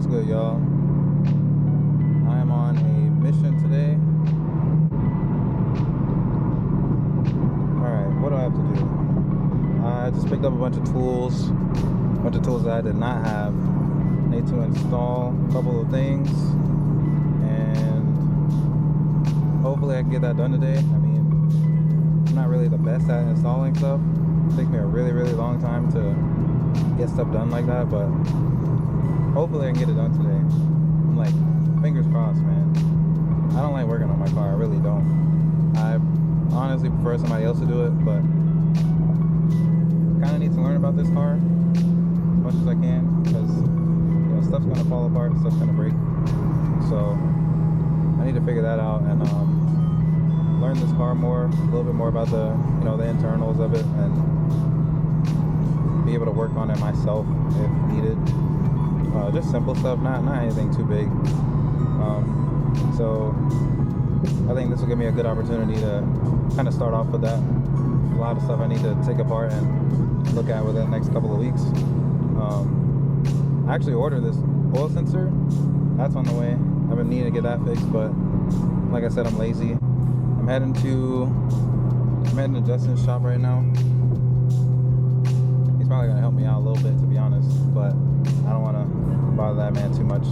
What's good, y'all? I am on a mission today. Alright, what do I have to do? I just picked up a bunch of tools that I did not have. I need to install a couple of things, and hopefully I can get that done today. I mean, I'm not really the best at installing stuff. It takes me a really, really long time to get stuff done like that, but hopefully I can get it done today. I'm like, fingers crossed, man. I don't like working on my car, I really don't. I honestly prefer somebody else to do it, but I kind of need to learn about this car as much as I can, because stuff's gonna fall apart, stuff's gonna break. So I need to figure that out and learn this car more, a little bit more about the the internals of it, and be able to work on it myself if needed. Just simple stuff, not anything too big. So I think this will give me a good opportunity to kind of start off with that. A lot of stuff I need to take apart and look at within the next couple of weeks. I actually ordered this oil sensor. That's on the way. I've been needing to get that fixed, but like I said, I'm lazy. I'm heading to Justin's shop right now. He's probably gonna help me out a little bit, to be honest, but I don't want to bother that man too much.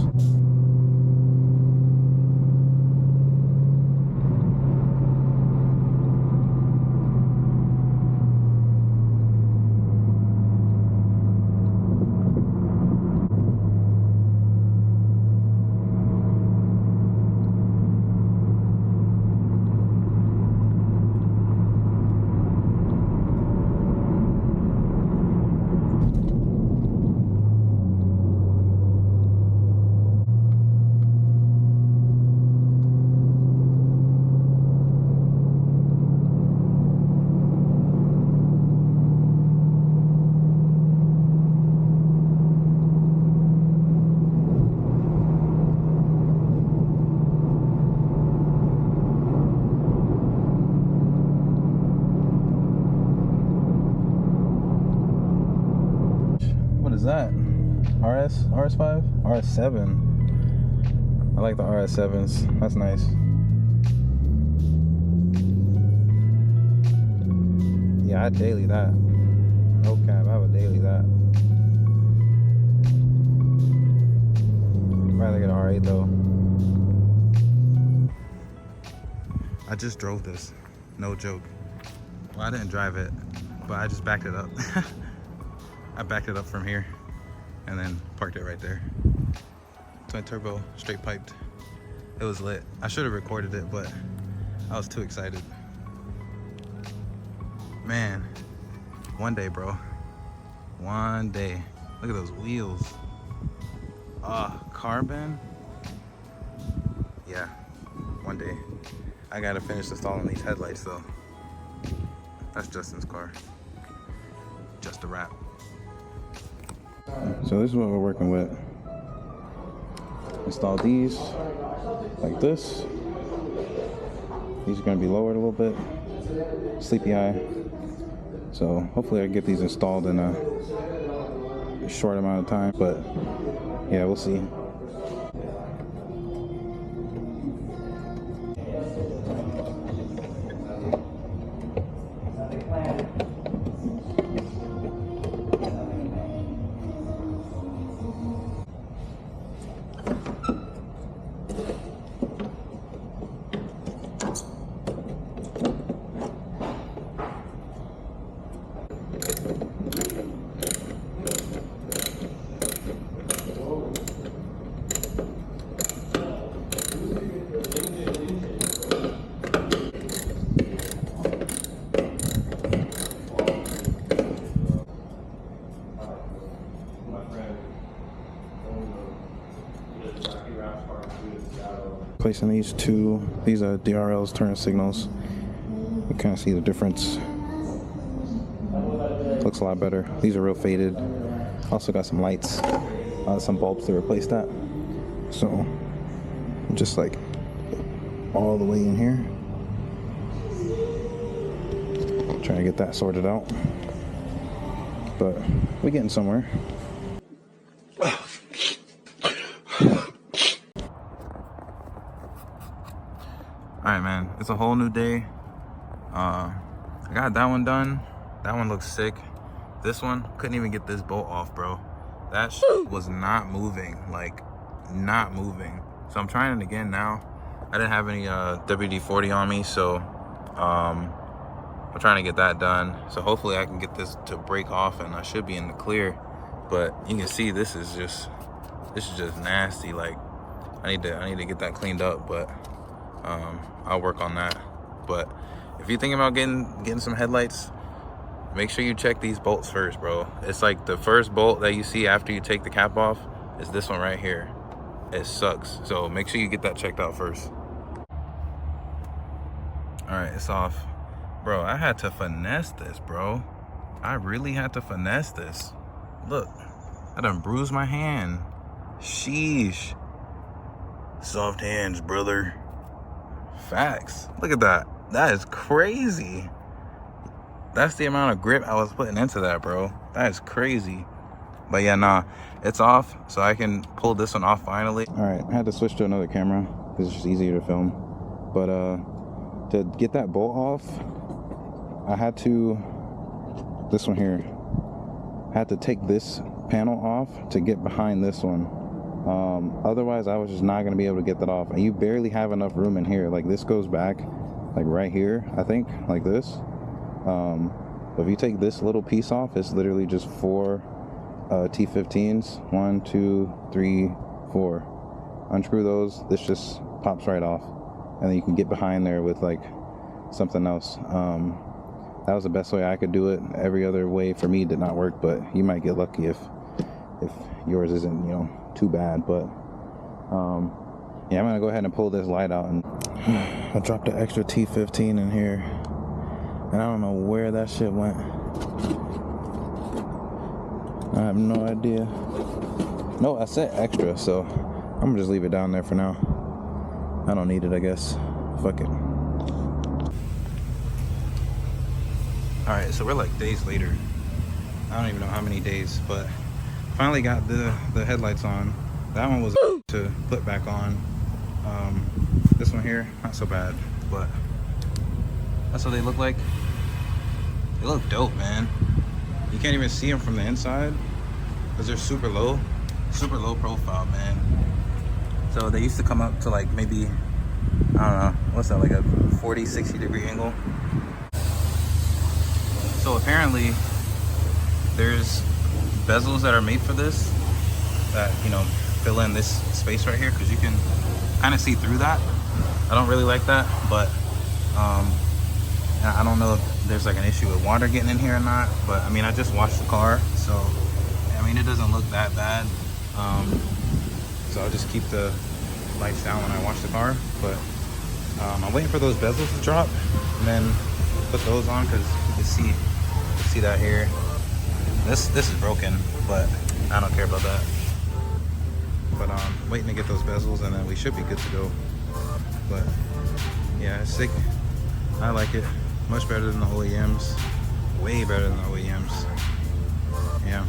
Is that RS5 RS7? I like the RS7s. That's nice. Yeah, I daily that. No cap, I have a daily that. I'd rather get an R8 though. I just drove this, no joke. Well, I didn't drive it, but I just backed it up. I backed it up from here and then parked it right there. Twin turbo, straight piped. It was lit. I should have recorded it, but I was too excited. Man, one day, bro. One day. Look at those wheels. Carbon. Yeah, one day. I gotta finish installing these headlights though. That's Justin's car. Just a wrap. So this is what we're working with. Install these like this. These are going to be lowered a little bit. Sleepy eye. So hopefully I can get these installed in a short amount of time. But yeah, we'll see. Placing these two, these are DRLs, turn signals. You kind of see the difference. Looks a lot better. These are real faded. Also got some lights, some bulbs to replace that. So just like all the way in here. Trying to get that sorted out. But we're getting somewhere. right, man, it's a whole new day. I got that one done. That one looks sick. This one, couldn't even get this bolt off, bro. That shit was not moving, like not moving. So I'm trying it again now. I didn't have any WD-40 on me, so I'm trying to get that done. So hopefully I can get this to break off and I should be in the clear. But you can see this is just nasty. Like I need to get that cleaned up, but I'll work on that. But if you're thinking about getting some headlights, make sure you check these bolts first, bro. It's like the first bolt that you see after you take the cap off is this one right here. It sucks. So make sure you get that checked out first. All right, it's off. Bro, I had to finesse this, bro. I really had to finesse this. Look, I done bruised my hand. Sheesh. Soft hands, brother. Facts. Look at that. That is crazy. That's the amount of grip I was putting into that, bro. That is crazy. But yeah, nah, it's off, so I can pull this one off finally. All right, I had to switch to another camera because it's just easier to film. But to get that bolt off, I had to, this one here, I had to take this panel off to get behind this one. Otherwise, I was just not gonna be able to get that off. And you barely have enough room in here. Like this goes back, like right here, I think, like this. But if you take this little piece off, it's literally just 4 T15s. 1, 2, 3, 4. Unscrew those. This just pops right off, and then you can get behind there with like something else. That was the best way I could do it. Every other way for me did not work, but you might get lucky if yours isn't, you know, too bad. But yeah, I'm gonna go ahead and pull this light out, and I dropped an extra T15 in here. And I don't know where that shit went. I have no idea. No, I said extra, so I'm gonna just leave it down there for now. I don't need it, I guess. Fuck it. Alright, so we're like days later. I don't even know how many days, but finally got the headlights on. That one was to put back on. This one here, not so bad, but that's what they look like. They look dope, man. You can't even see them from the inside because they're super low profile, man. So they used to come up to like maybe, I don't know, what's that, like a 40, 60 degree angle. So apparently there's bezels that are made for this that, you know, fill in this space right here, because you can kind of see through that. I don't really like that, but I don't know if there's like an issue with water getting in here or not, but I mean, I just washed the car, so I mean, it doesn't look that bad. So I'll just keep the lights down when I wash the car, but I'm waiting for those bezels to drop and then put those on, because you can see that here. This is broken, but I don't care about that. But waiting to get those bezels, and then we should be good to go. But yeah, it's sick. I like it. Much better than the OEMs. Way better than the OEMs. Yeah.